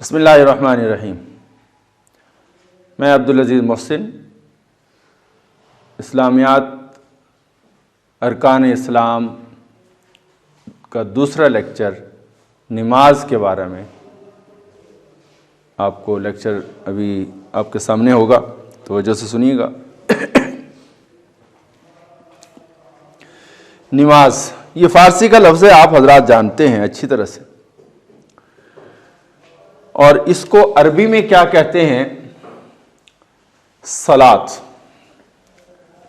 بسم اللہ الرحمن الرحیم۔ میں عبدالعزیز محسن اسلامیات ارکان اسلام کا دوسرا لیکچر نماز کے بارے میں آپ کو لیکچر ابھی آپ کے سامنے ہوگا، توجہ سے سنیے گا۔ نماز یہ فارسی کا لفظ ہے، آپ حضرات جانتے ہیں اچھی طرح سے، اور اس کو عربی میں کیا کہتے ہیں؟ صلاۃ۔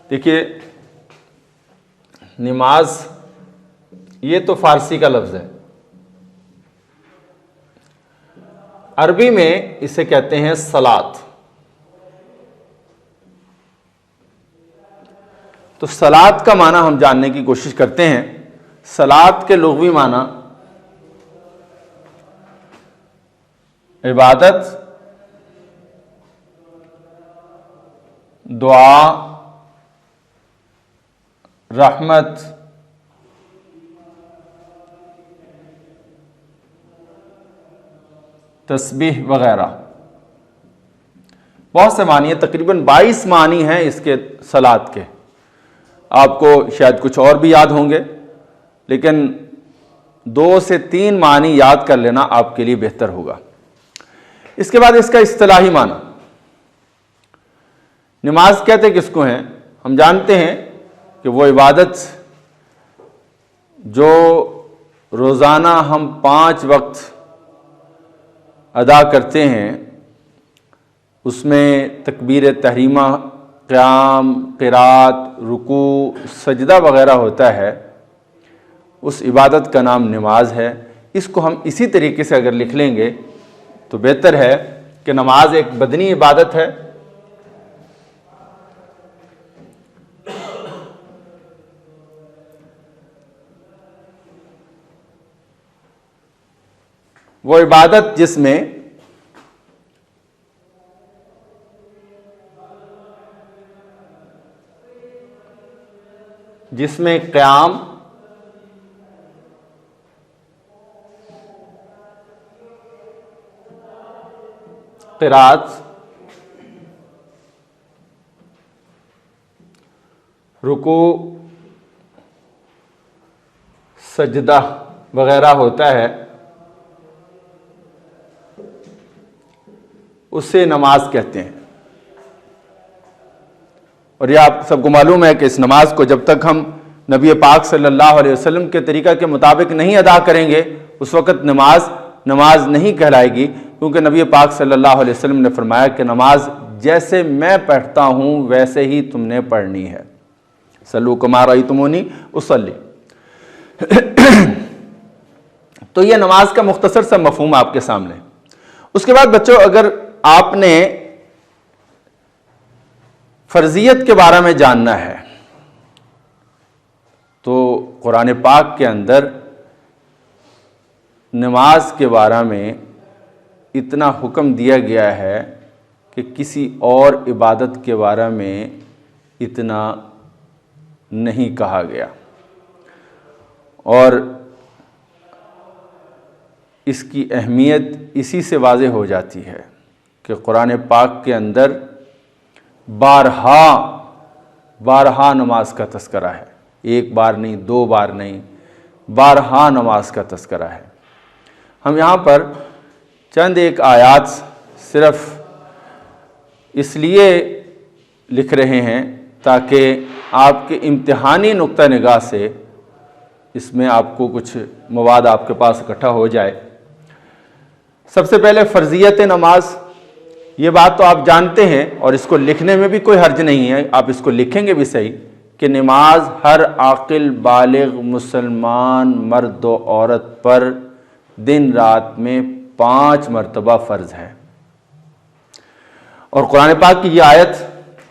دیکھیے نماز یہ تو فارسی کا لفظ ہے، عربی میں اسے کہتے ہیں صلاۃ۔ تو صلاۃ کا معنی ہم جاننے کی کوشش کرتے ہیں۔ صلاۃ کے لغوی معنی عبادت، دعا، رحمت، تسبیح وغیرہ، بہت سے معنی ہیں، تقریباً 22 معنی ہیں اس کے صلاۃ کے۔ آپ کو شاید کچھ اور بھی یاد ہوں گے، لیکن 2 سے 3 معنی یاد کر لینا آپ کے لیے بہتر ہوگا۔ اس کے بعد اس کا اصطلاحی معنی، نماز کہتے کس کو ہیں؟ ہم جانتے ہیں کہ وہ عبادت جو روزانہ ہم 5 وقت ادا کرتے ہیں، اس میں تکبیر تحریمہ، قیام، قرات، رکوع، سجدہ وغیرہ ہوتا ہے، اس عبادت کا نام نماز ہے۔ اس کو ہم اسی طریقے سے اگر لکھ لیں گے تو بہتر ہے کہ نماز ایک بدنی عبادت ہے، وہ عبادت جس میں قیام، قرات، رکوع، سجدہ وغیرہ ہوتا ہے، اسے نماز کہتے ہیں۔ اور یہ آپ سب کو معلوم ہے کہ اس نماز کو جب تک ہم نبی پاک صلی اللہ علیہ وسلم کے طریقہ کے مطابق نہیں ادا کریں گے، اس وقت نماز نہیں کہلائے گی، کیونکہ نبی پاک صلی اللہ علیہ وسلم نے فرمایا کہ نماز جیسے میں پڑھتا ہوں ویسے ہی تم نے پڑھنی ہے۔ صلو کما رأیتمونی اصلی۔ تو یہ نماز کا مختصر سا مفہوم آپ کے سامنے۔ اس کے بعد بچوں، اگر آپ نے فرضیت کے بارے میں جاننا ہے تو قرآن پاک کے اندر نماز کے بارے میں اتنا حکم دیا گیا ہے کہ کسی اور عبادت کے بارے میں اتنا نہیں کہا گیا، اور اس کی اہمیت اسی سے واضح ہو جاتی ہے کہ قرآن پاک کے اندر بارہا نماز کا تذکرہ ہے، 1 بار نہیں، 2 بار نہیں، بارہا نماز کا تذکرہ ہے۔ ہم یہاں پر چند ایک آیات صرف اس لیے لکھ رہے ہیں تاکہ آپ کے امتحانی نقطہ نگاہ سے اس میں آپ کو کچھ مواد آپ کے پاس اکٹھا ہو جائے۔ سب سے پہلے فرضیت نماز، یہ بات تو آپ جانتے ہیں، اور اس کو لکھنے میں بھی کوئی حرج نہیں ہے، آپ اس کو لکھیں گے بھی صحیح، کہ نماز ہر عاقل بالغ مسلمان مرد و عورت پر دن رات میں 5 مرتبہ فرض ہے۔ اور قرآن پاک کی یہ آیت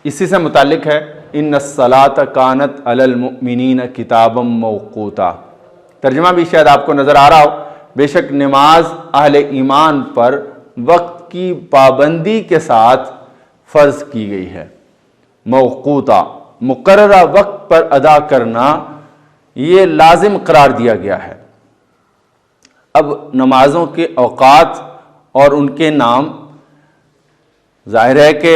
اسی سے متعلق ہے، ان الصلاۃ کانت علی المؤمنین کتابا موقوتا۔ ترجمہ بھی شاید آپ کو نظر آ رہا ہو، بے شک نماز اہل ایمان پر وقت کی پابندی کے ساتھ فرض کی گئی ہے۔ موقوتا، مقررہ وقت پر ادا کرنا، یہ لازم قرار دیا گیا ہے۔ اب نمازوں کے اوقات اور ان کے نام ظاہر ہے کہ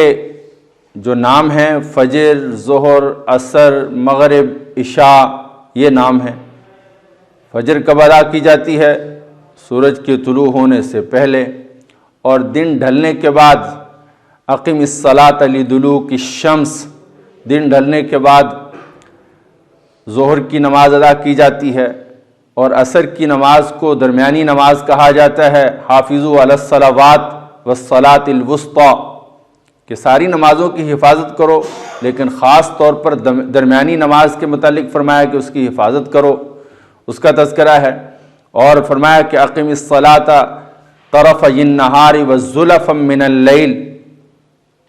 جو نام ہیں فجر، ظہر، عصر، مغرب، عشاء، یہ نام ہیں۔ فجر کب ادا کی جاتی ہے؟ سورج کے طلوع ہونے سے پہلے، اور دن ڈھلنے کے بعد۔ اقم الصلاۃ لدلوک الشمس، دن ڈھلنے کے بعد ظہر کی نماز ادا کی جاتی ہے، اور عصر کی نماز کو درمیانی نماز کہا جاتا ہے۔ حافظوا علی الصلوات والصلاۃ الوسطی، کہ ساری نمازوں کی حفاظت کرو، لیکن خاص طور پر درمیانی نماز کے متعلق فرمایا کہ اس کی حفاظت کرو، اس کا تذکرہ ہے۔ اور فرمایا کہ اقم الصلاۃ طرفی النہار وزلفا من اللیل،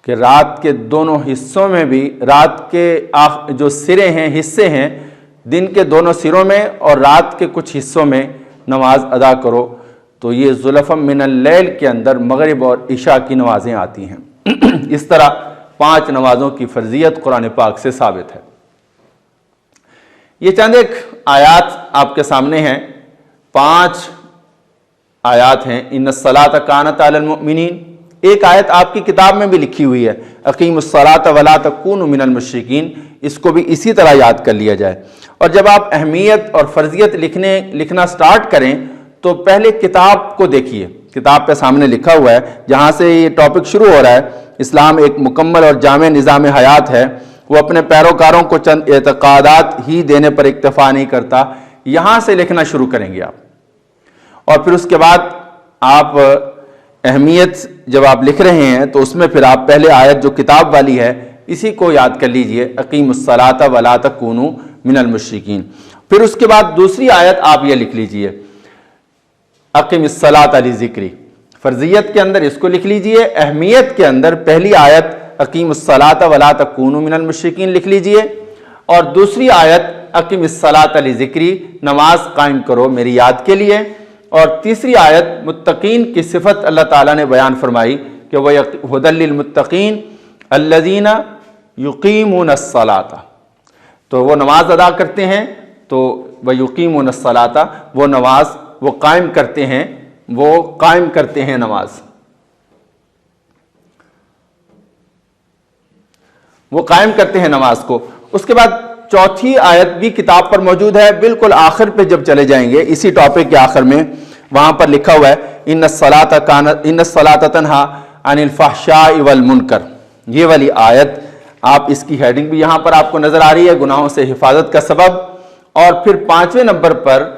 کہ رات کے دونوں حصوں میں بھی، رات کے جو سرے ہیں، حصے ہیں، دن کے دونوں سروں میں اور رات کے کچھ حصوں میں نماز ادا کرو۔ تو یہ زلفا من اللیل کے اندر مغرب اور عشاء کی نمازیں آتی ہیں۔ اس طرح 5 نمازوں کی فرضیت قرآن پاک سے ثابت ہے۔ یہ چند ایک آیات آپ کے سامنے ہیں، 5 آیات ہیں۔ ان الصلاۃ کانت علی المؤمنین، ایک آیت آپ کی کتاب میں بھی لکھی ہوئی ہے، اقیموا الصلاۃ ولا تکونوا من المشرکین، اس کو بھی اسی طرح یاد کر لیا جائے۔ اور جب آپ اہمیت اور فرضیت لکھنا سٹارٹ کریں تو پہلے کتاب کو دیکھیے، کتاب پہ سامنے لکھا ہوا ہے جہاں سے یہ ٹاپک شروع ہو رہا ہے، اسلام ایک مکمل اور جامع نظام حیات ہے، وہ اپنے پیروکاروں کو چند اعتقادات ہی دینے پر اکتفا نہیں کرتا، یہاں سے لکھنا شروع کریں گے آپ۔ اور پھر اس کے بعد آپ اہمیت جب آپ لکھ رہے ہیں تو اس میں پھر آپ پہلے آیت جو کتاب والی ہے اسی کو یاد کر لیجئے، اقیموا الصلاۃ ولا تکونوا من المشرکین۔ پھر اس کے بعد دوسری آیت آپ یہ لکھ لیجئے، اقم الصلاۃ لذکری، فرضیت کے اندر اس کو لکھ لیجئے، اہمیت کے اندر پہلی آیت اقیموا الصلاۃ ولا تکونوا من المشرکین لکھ لیجئے، اور دوسری آیت اقم الصلاۃ لذکری، نماز قائم کرو میری یاد کے لیے، اور تیسری آیت متقین کی صفت اللہ تعالیٰ نے بیان فرمائی کہ وَهُدًى لِّلْمُتَّقِينَ الَّذِينَ يُقِيمُونَ الصَّلَاةَ، تو وہ نماز ادا کرتے ہیں، تو وَيُقِيمُونَ الصَّلَاةَ، وہ نماز وہ قائم کرتے ہیں، وہ قائم کرتے ہیں نماز، وہ قائم کرتے ہیں نماز کو۔ اس کے بعد چوتھی آیت بھی کتاب پر موجود ہے، بالکل آخر پہ جب چلے جائیں گے اسی ٹاپک کے آخر میں، وہاں پر لکھا ہوا ہے ان الصلاۃ تنہی عن الفحشاء والمنکر، یہ والی آیت، آپ اس کی ہیڈنگ بھی یہاں پر آپ کو نظر آ رہی ہے، گناہوں سے حفاظت کا سبب۔ اور پھر 5ویں نمبر پر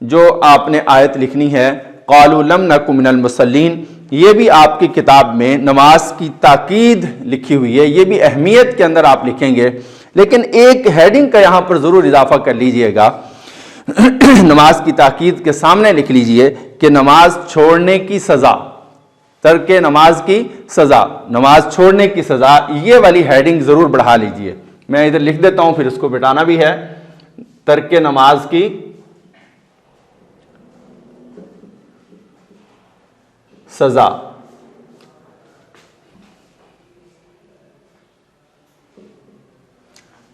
جو آپ نے آیت لکھنی ہے قالوا لم نک من المصلین، یہ بھی آپ کی کتاب میں نماز کی تاکید لکھی ہوئی ہے، یہ بھی اہمیت کے اندر آپ لکھیں گے، لیکن ایک ہیڈنگ کا یہاں پر ضرور اضافہ کر لیجئے گا، نماز کی تاکید کے سامنے لکھ لیجئے کہ نماز چھوڑنے کی سزا، ترک نماز کی سزا، نماز چھوڑنے کی سزا، یہ والی ہیڈنگ ضرور بڑھا لیجئے۔ میں ادھر لکھ دیتا ہوں، پھر اس کو بٹانا بھی ہے، ترک نماز کی سزا،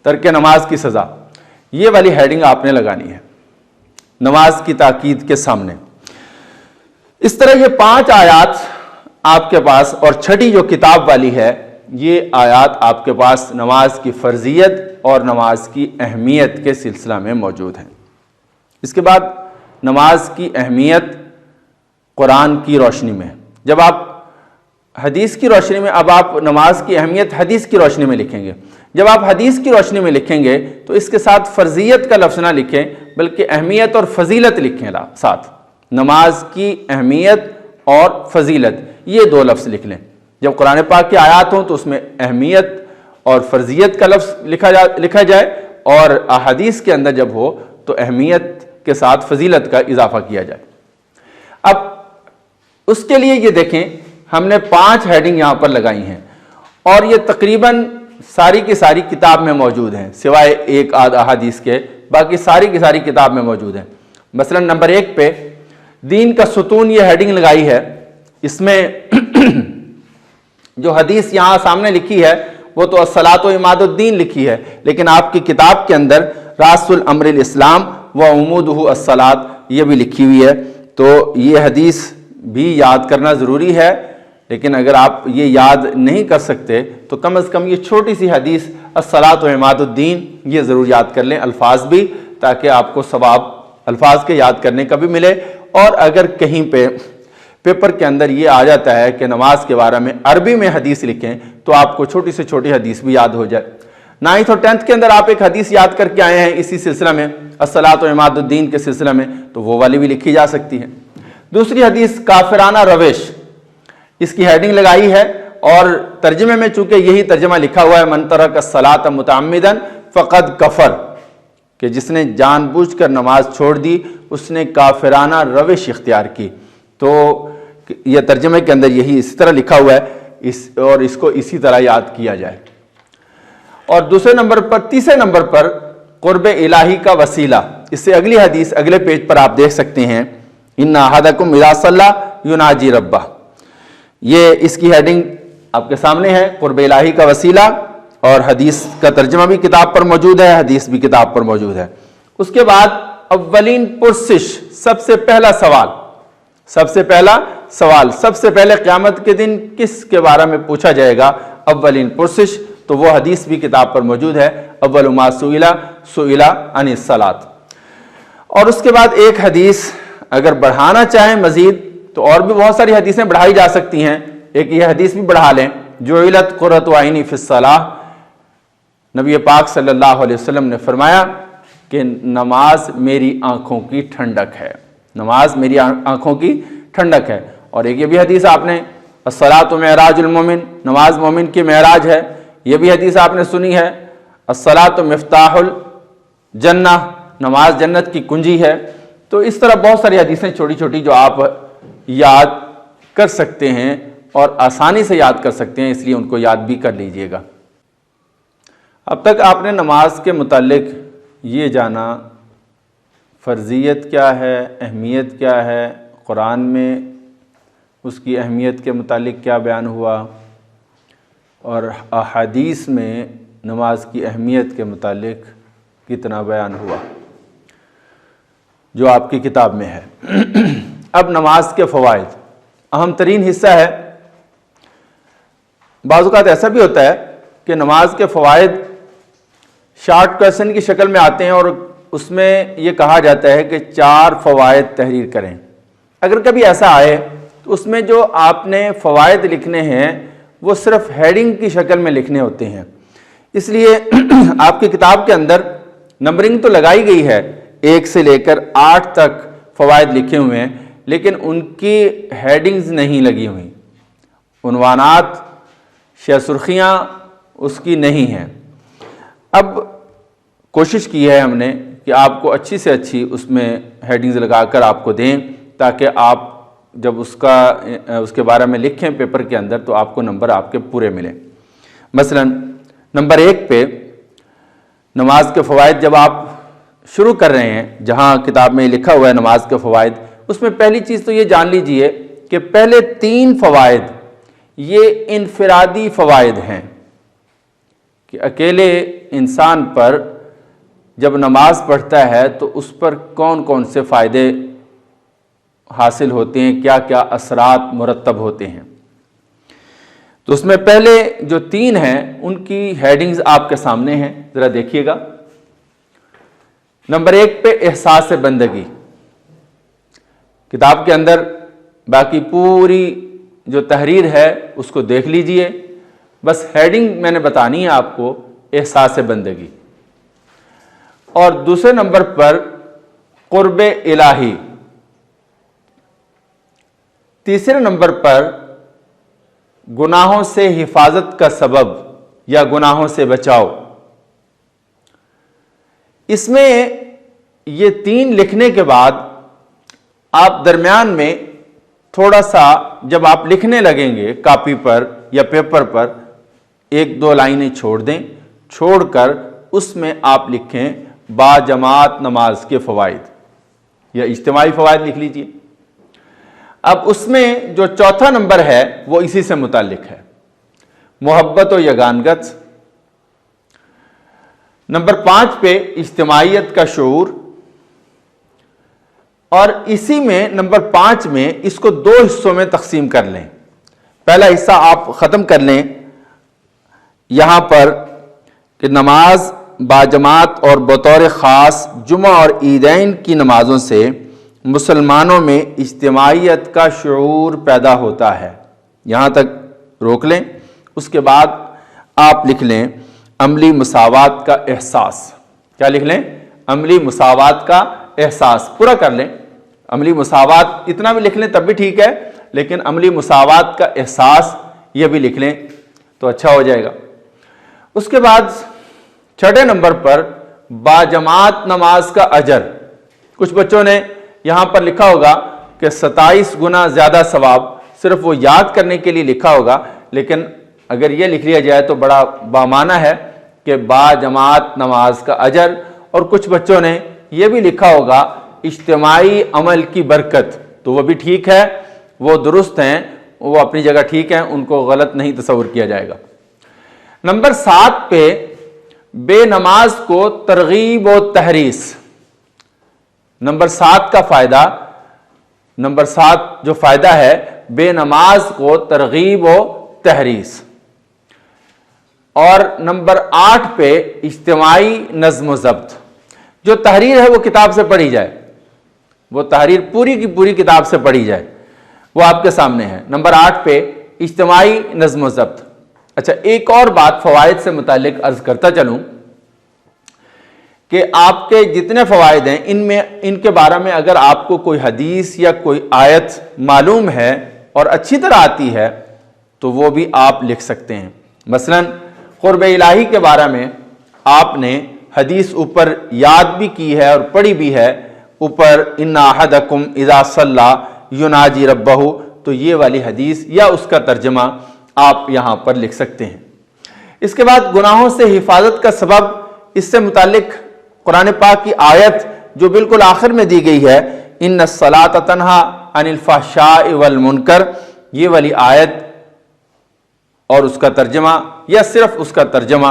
ترک نماز کی سزا، یہ والی ہیڈنگ آپ نے لگانی ہے نماز کی تاکید کے سامنے۔ اس طرح یہ 5 آیات آپ کے پاس، اور چھٹی جو کتاب والی ہے، یہ آیات آپ کے پاس نماز کی فرضیت اور نماز کی اہمیت کے سلسلہ میں موجود ہیں۔ اس کے بعد نماز کی اہمیت قرآن کی روشنی میں، جب آپ حدیث کی روشنی میں، اب آپ نماز کی اہمیت حدیث کی روشنی میں لکھیں گے، جب آپ حدیث کی روشنی میں لکھیں گے تو اس کے ساتھ فرضیت کا لفظ نہ لکھیں بلکہ اہمیت اور فضیلت لکھیں، ساتھ نماز کی اہمیت اور فضیلت، یہ 2 لفظ لکھ لیں۔ جب قرآن پاک کی آیات ہوں تو اس میں اہمیت اور فرضیت کا لفظ لکھا جائے، اور احادیث کے اندر جب ہو تو اہمیت کے ساتھ فضیلت کا اضافہ کیا جائے۔ اب اس کے لیے یہ دیکھیں، ہم نے 5 ہیڈنگ یہاں پر لگائی ہیں، اور یہ تقریباً ساری کی ساری کتاب میں موجود ہیں، سوائے ایک آدھ احادیث کے، باقی ساری کی ساری کتاب میں موجود ہیں۔ مثلا نمبر 1 پہ دین کا ستون یہ ہیڈنگ لگائی ہے، اس میں جو حدیث یہاں سامنے لکھی ہے وہ تو الصلاۃ و عماد الدین لکھی ہے، لیکن آپ کی کتاب کے اندر راس الامر الاسلام و عمودہ الصلاۃ یہ بھی لکھی ہوئی ہے، تو یہ حدیث بھی یاد کرنا ضروری ہے، لیکن اگر آپ یہ یاد نہیں کر سکتے تو کم از کم یہ چھوٹی سی حدیث الصلاۃ و عماد الدین یہ ضرور یاد کر لیں، الفاظ بھی، تاکہ آپ کو ثواب الفاظ کے یاد کرنے کا بھی ملے۔ اور اگر کہیں پہ پیپر کے اندر یہ آ جاتا ہے کہ نماز کے بارے میں عربی میں حدیث لکھیں تو آپ کو چھوٹی سے چھوٹی حدیث بھی یاد ہو جائے۔ 9th اور 10th کے اندر آپ ایک حدیث یاد کر کے آئے ہیں اسی سلسلہ میں، الصلاۃ و عماد الدین کے سلسلہ میں، تو وہ والی بھی لکھی جا سکتی ہے۔ دوسری حدیث کافرانہ روش، اس کی ہیڈنگ لگائی ہے اور ترجمے میں چونکہ یہی ترجمہ لکھا ہوا ہے، من ترک الصلاۃ متعمدا فقد کفر، کہ جس نے جان بوجھ کر نماز چھوڑ دی اس نے کافرانہ روش اختیار کی۔ تو یہ ترجمے کے اندر یہی اسی طرح لکھا ہوا ہے، اور اس کو اسی طرح یاد کیا جائے۔ اور تیسرے نمبر پر قرب الہی کا وسیلہ، اس سے اگلی حدیث اگلے پیج پر آپ دیکھ سکتے ہیں، ان احدکم اذا صلی یناجی ربہ، یہ اس کی ہیڈنگ آپ کے سامنے ہے، قرب الہی کا وسیلہ، اور حدیث کا ترجمہ بھی کتاب پر موجود ہے، حدیث بھی کتاب پر موجود ہے۔ اس کے بعد اولین پرسش، سب سے پہلا سوال، سب سے پہلے قیامت کے دن کس کے بارے میں پوچھا جائے گا، اولین پرسش، تو وہ حدیث بھی کتاب پر موجود ہے، اول ما سئل عن الصلاۃ۔ اور اس کے بعد ایک حدیث اگر بڑھانا چاہیں مزید تو اور بھی بہت ساری حدیثیں بڑھائی جا سکتی ہیں، ایک یہ حدیث بھی بڑھا لیں، جعلت قرۃ عینی فی الصلاۃ، نبی پاک صلی اللہ علیہ وسلم نے فرمایا کہ نماز میری آنکھوں کی ٹھنڈک ہے، نماز میری آنکھوں کی ٹھنڈک ہے۔ اور ایک یہ بھی حدیث آپ نے، الصلاۃ معراج المومن، نماز مومن کی معراج ہے، یہ بھی حدیث آپ نے سنی ہے، الصلاۃ مفتاح الجنہ، نماز جنت کی کنجی ہے۔ تو اس طرح بہت ساری حدیثیں چھوٹی چھوٹی جو آپ یاد کر سکتے ہیں اور آسانی سے یاد کر سکتے ہیں، اس لیے ان کو یاد بھی کر لیجئے گا۔ اب تک آپ نے نماز کے متعلق یہ جانا، فرضیت کیا ہے، اہمیت کیا ہے، قرآن میں اس کی اہمیت کے متعلق کیا بیان ہوا، اور احادیث میں نماز کی اہمیت کے متعلق کتنا بیان ہوا جو آپ کی کتاب میں ہے۔ اب نماز کے فوائد، اہم ترین حصہ ہے۔ بعض اوقات ایسا بھی ہوتا ہے کہ نماز کے فوائد شارٹ کویسچن کی شکل میں آتے ہیں اور اس میں یہ کہا جاتا ہے کہ 4 فوائد تحریر کریں۔ اگر کبھی ایسا آئے تو اس میں جو آپ نے فوائد لکھنے ہیں وہ صرف ہیڈنگ کی شکل میں لکھنے ہوتے ہیں، اس لیے آپ کی کتاب کے اندر نمبرنگ تو لگائی گئی ہے، 1 سے لے کر 8 تک فوائد لکھے ہوئے ہیں، لیکن ان کی ہیڈنگز نہیں لگی ہوئی، عنوانات یا سرخیاں اس کی نہیں ہیں۔ اب کوشش کی ہے ہم نے کہ آپ کو اچھی سے اچھی اس میں ہیڈنگز لگا کر آپ کو دیں، تاکہ آپ جب اس کے بارے میں لکھیں پیپر کے اندر تو آپ کو نمبر آپ کے پورے ملیں۔ مثلا نمبر 1 پہ نماز کے فوائد جب آپ شروع کر رہے ہیں، جہاں کتاب میں لکھا ہوا ہے نماز کے فوائد، اس میں پہلی چیز تو یہ جان لیجئے کہ پہلے 3 فوائد یہ انفرادی فوائد ہیں، کہ اکیلے انسان پر جب نماز پڑھتا ہے تو اس پر کون کون سے فائدے حاصل ہوتے ہیں، کیا کیا اثرات مرتب ہوتے ہیں۔ تو اس میں پہلے جو 3 ہیں ان کی ہیڈنگز آپ کے سامنے ہیں، ذرا دیکھیے گا۔ نمبر 1 پہ احساس بندگی، کتاب کے اندر باقی پوری جو تحریر ہے اس کو دیکھ لیجئے، بس ہیڈنگ میں نے بتانی ہے آپ کو، احساس بندگی۔ اور دوسرے نمبر پر قرب الہی، تیسرے نمبر پر گناہوں سے حفاظت کا سبب یا گناہوں سے بچاؤ۔ اس میں یہ 3 لکھنے کے بعد آپ درمیان میں تھوڑا سا جب آپ لکھنے لگیں گے کاپی پر یا پیپر پر 1-2 لائنیں چھوڑ دیں، چھوڑ کر اس میں آپ لکھیں با جماعت نماز کے فوائد یا اجتماعی فوائد لکھ لیجئے۔ اب اس میں جو 4تھا نمبر ہے وہ اسی سے متعلق ہے، محبت و یگانگت۔ نمبر 5 پہ اجتماعیت کا شعور۔ اور اسی میں نمبر 5 میں اس کو 2 حصوں میں تقسیم کر لیں. پہلا حصہ آپ ختم کر لیں یہاں پر کہ نماز باجماعت اور بطور خاص جمعہ اور عیدین کی نمازوں سے مسلمانوں میں اجتماعیت کا شعور پیدا ہوتا ہے. یہاں تک روک لیں. اس کے بعد آپ لکھ لیں عملی مساوات کا احساس. کیا لکھ لیں؟ عملی مساوات کا احساس. پورا کر لیں. عملی مساوات اتنا بھی لکھ لیں تب بھی ٹھیک ہے، لیکن عملی مساوات کا احساس یہ بھی لکھ لیں تو اچھا ہو جائے گا. اس کے بعد 6 نمبر پر باجماعت نماز کا اجر. کچھ بچوں نے یہاں پر لکھا ہوگا کہ 27 گنا زیادہ ثواب، صرف وہ یاد کرنے کے لیے لکھا ہوگا، لیکن اگر یہ لکھ لیا جائے تو بڑا بامعنی ہے کہ باجماعت نماز کا اجر. اور کچھ بچوں نے یہ بھی لکھا ہوگا اجتماعی عمل کی برکت. تو وہ بھی ٹھیک ہے، وہ درست ہیں، وہ اپنی جگہ ٹھیک ہیں، ان کو غلط نہیں تصور کیا جائے گا. نمبر 7 پہ بے نماز کو ترغیب و تحریص. نمبر 7 کا فائدہ، نمبر 7 جو فائدہ ہے بے نماز کو ترغیب و تحریص. اور نمبر 8 پہ اجتماعی نظم و ضبط. جو تحریر ہے وہ کتاب سے پڑھی جائے، وہ تحریر پوری کی پوری کتاب سے پڑھی جائے، وہ آپ کے سامنے ہے. نمبر 8 پہ اجتماعی نظم و ضبط. اچھا، ایک اور بات فوائد سے متعلق عرض کرتا چلوں کہ آپ کے جتنے فوائد ہیں ان کے بارے میں اگر آپ کو کوئی حدیث یا کوئی آیت معلوم ہے اور اچھی طرح آتی ہے تو وہ بھی آپ لکھ سکتے ہیں. مثلا قرب الہی کے بارے میں آپ نے حدیث اوپر یاد بھی کی ہے اور پڑھی بھی ہے. اوپر ان احدکم اذا صلی یناجی ربہ، تو یہ والی حدیث یا اس کا ترجمہ آپ یہاں پر لکھ سکتے ہیں. اس کے بعد گناہوں سے حفاظت کا سبب، اس سے متعلق قرآن پاک کی آیت جو بالکل آخر میں دی گئی ہے ان الصلاۃ تنہی عن الفحشاء والمنکر، یہ والی آیت اور اس کا ترجمہ یا صرف اس کا ترجمہ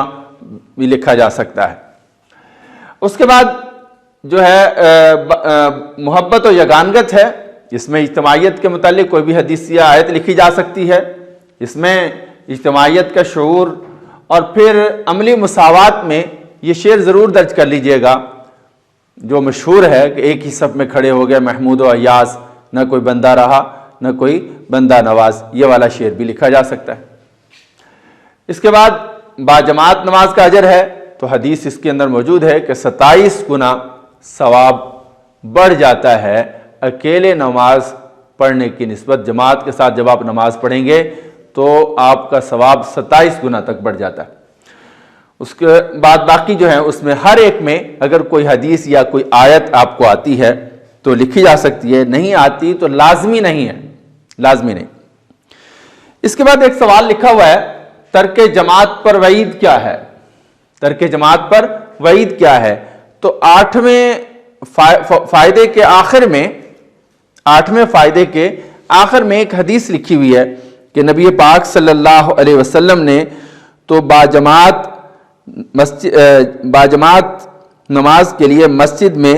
بھی لکھا جا سکتا ہے. اس کے بعد جو ہے محبت و یگانگت ہے. اس میں اجتماعیت کے متعلق کوئی بھی حدیث یا آیت لکھی جا سکتی ہے. اس میں اجتماعیت کا شعور. اور پھر عملی مساوات میں یہ شعر ضرور درج کر لیجئے گا جو مشہور ہے کہ ایک ہی صف میں کھڑے ہو گئے محمود و ایاز، نہ کوئی بندہ رہا نہ کوئی بندہ نواز. یہ والا شعر بھی لکھا جا سکتا ہے. اس کے بعد باجماعت نماز کا اجر ہے تو حدیث اس کے اندر موجود ہے کہ 27 گنا ثواب بڑھ جاتا ہے اکیلے نماز پڑھنے کی نسبت. جماعت کے ساتھ جب آپ نماز پڑھیں گے تو آپ کا ثواب 27 گنا تک بڑھ جاتا ہے. اس کے بعد باقی جو ہیں اس میں ہر ایک میں اگر کوئی حدیث یا کوئی آیت آپ کو آتی ہے تو لکھی جا سکتی ہے، نہیں آتی تو لازمی نہیں ہے، لازمی نہیں. اس کے بعد ایک سوال لکھا ہوا ہے ترک جماعت پر وعید کیا ہے؟ ترک جماعت پر وعید کیا ہے؟ تو 8ویں فائدے کے آخر میں، 8ویں فائدے کے آخر میں ایک حدیث لکھی ہوئی ہے کہ نبی پاک صلی اللہ علیہ وسلم نے تو باجماعت نماز کے لیے مسجد میں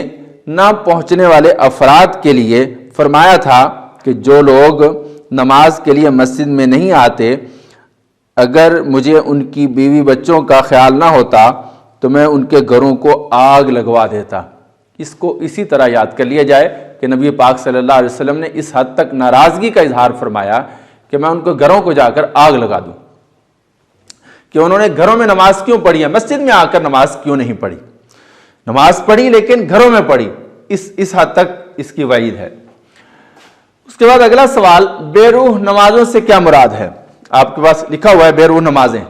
نہ پہنچنے والے افراد کے لیے فرمایا تھا کہ جو لوگ نماز کے لیے مسجد میں نہیں آتے، اگر مجھے ان کی بیوی بچوں کا خیال نہ ہوتا تو میں ان کے گھروں کو آگ لگوا دیتا. اس کو اسی طرح یاد کر لیا جائے کہ نبی پاک صلی اللہ علیہ وسلم نے اس حد تک ناراضگی کا اظہار فرمایا کہ میں ان کو گھروں کو جا کر آگ لگا دوں. کہ انہوں نے گھروں میں نماز کیوں پڑھی ہے، مسجد میں آ کر نماز کیوں نہیں پڑھی؟ نماز پڑھی لیکن گھروں میں پڑھی. اس حد تک اس کی وعید ہے. اس کے بعد اگلا سوال، بے روح نمازوں سے کیا مراد ہے؟ آپ کے پاس لکھا ہوا ہے بے روح نمازیں.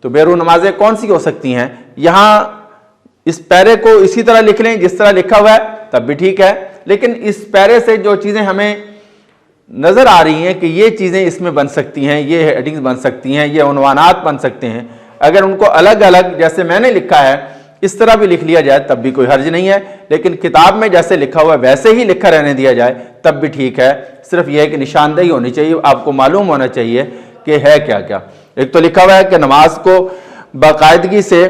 تو بے روح نمازیں کون سی ہو سکتی ہیں؟ یہاں اس پیرے کو اسی طرح لکھ لیں جس طرح لکھا ہوا ہے تب بھی ٹھیک ہے، لیکن اس پیرے سے جو چیزیں ہمیں نظر آ رہی ہیں کہ یہ چیزیں اس میں بن سکتی ہیں، یہ ہیڈنگز بن سکتی ہیں، یہ عنوانات بن سکتے ہیں، اگر ان کو الگ الگ جیسے میں نے لکھا ہے اس طرح بھی لکھ لیا جائے تب بھی کوئی حرج نہیں ہے، لیکن کتاب میں جیسے لکھا ہوا ہے ویسے ہی لکھا رہنے دیا جائے تب بھی ٹھیک ہے. صرف یہ ہے کہ نشاندہی ہونی چاہیے، آپ کو معلوم ہونا چاہیے کہ ہے کیا کیا. ایک تو لکھا ہوا ہے کہ نماز کو باقاعدگی سے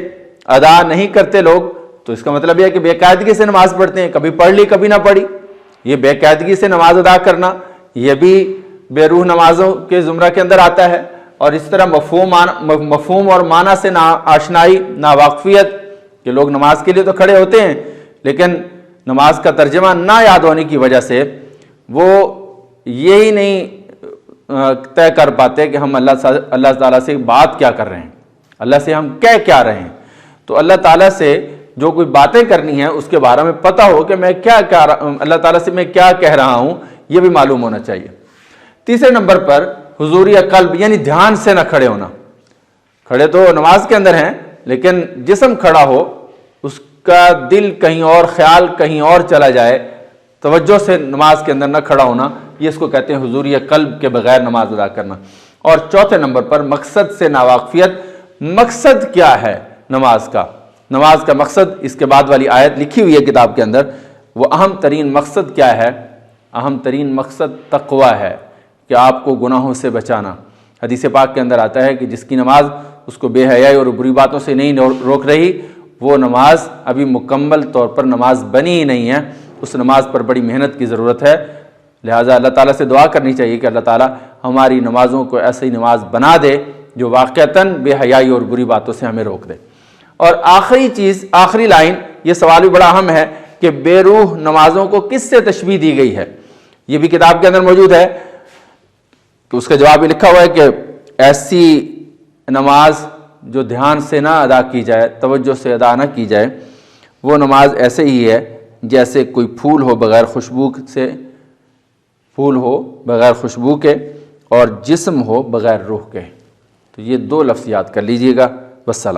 ادا نہیں کرتے لوگ، تو اس کا مطلب یہ ہے کہ بے قاعدگی سے نماز پڑھتے ہیں، کبھی پڑھ لی کبھی نہ پڑھی. یہ بے قاعدگی سے نماز ادا کرنا یہ بھی بے روح نمازوں کے زمرہ کے اندر آتا ہے، اور اس طرح مفہوم اور معنی سے آشنائی، ناواقفیت کہ لوگ نماز کے لیے تو کھڑے ہوتے ہیں لیکن نماز کا ترجمہ نہ یاد ہونے کی وجہ سے وہ یہی نہیں طے کر پاتے کہ ہم اللہ تعالیٰ سے بات کیا کر رہے ہیں، اللہ سے ہم کہہ کیا رہے ہیں۔ تو اللہ تعالیٰ سے جو کوئی باتیں کرنی ہیں اس کے بارے میں پتہ ہو کہ میں کیا اللہ تعالیٰ سے میں کیا کہہ رہا ہوں، یہ بھی معلوم ہونا چاہیے۔ تیسرے نمبر پر حضوری قلب یعنی دھیان سے نہ کھڑے ہونا۔ کھڑے تو نماز کے اندر ہیں لیکن جسم کھڑا ہو، اس کا دل کہیں اور، خیال کہیں اور چلا جائے، توجہ سے نماز کے اندر نہ کھڑا ہونا، یہ اس کو کہتے ہیں حضوری قلب کے بغیر نماز ادا کرنا۔ اور چوتھے نمبر پر مقصد سے ناواقفیت۔ مقصد کیا ہے نماز کا؟ نماز کا مقصد اس کے بعد والی آیت لکھی ہوئی ہے کتاب کے اندر، وہ اہم ترین مقصد کیا ہے؟ اہم ترین مقصد تقوی ہے کہ آپ کو گناہوں سے بچانا۔ حدیث پاک کے اندر آتا ہے کہ جس کی نماز اس کو بے حیائی اور بری باتوں سے نہیں روک رہی، وہ نماز ابھی مکمل طور پر نماز بنی ہی نہیں ہے، اس نماز پر بڑی محنت کی ضرورت ہے۔ لہٰذا اللہ تعالیٰ سے دعا کرنی چاہیے کہ اللہ تعالیٰ ہماری نمازوں کو ایسی نماز بنا دے جو واقعتاً بے حیائی اور بری باتوں سے ہمیں روک دے۔ اور آخری چیز، آخری لائن، یہ سوال بھی بڑا اہم ہے کہ بے روح نمازوں کو کس سے تشبیہ دی گئی ہے؟ یہ بھی کتاب کے اندر موجود ہے کہ اس کا جواب بھی لکھا ہوا ہے کہ ایسی نماز جو دھیان سے نہ ادا کی جائے، توجہ سے ادا نہ کی جائے، وہ نماز ایسے ہی ہے جیسے کوئی پھول ہو بغیر خوشبو سے، پھول ہو بغیر خوشبو کے، اور جسم ہو بغیر روح کے۔ تو یہ دو لفظ یاد کر لیجئے گا۔ والسلام۔